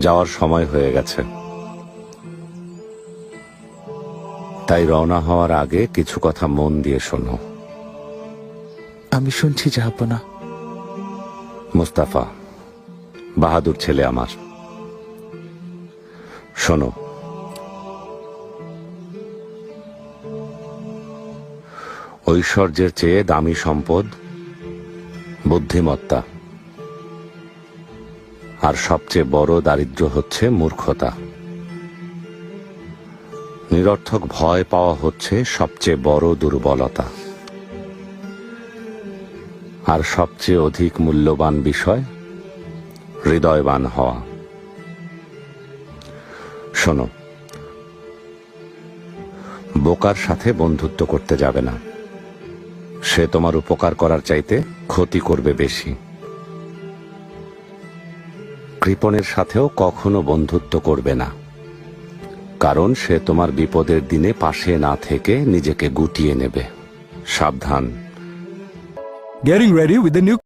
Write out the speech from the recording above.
যাওয়ার সময় হয়ে গেছে, তাই রওনা হওয়ার আগে কিছু কথা মন দিয়ে শোনো। আমি শুনছি জাহাপনা। মুস্তাফা বাহাদুর ছেলে আমার, শোনো। ঐশ্বর্যের চেয়ে দামি সম্পদ বুদ্ধিমত্তা, আর সবচেয়ে বড় দারিদ্র্য হচ্ছে মূর্খতা। নিরর্থক ভয় পাওয়া হচ্ছে সবচেয়ে বড় দুর্বলতা, আর সবচেয়ে অধিক মূল্যবান বিষয় হৃদয়বান হওয়া। শোনো, বোকার সাথে বন্ধুত্ব করতে যাবে না, সে তোমার উপকার করার চাইতে ক্ষতি করবে বেশি। কৃপণের সাথেও কখনো বন্ধুত্ব করবে না, কারণ সে তোমার বিপদের দিনে পাশে না থেকে নিজেকে গুটিয়ে নেবে। সাবধান। Getting ready with the new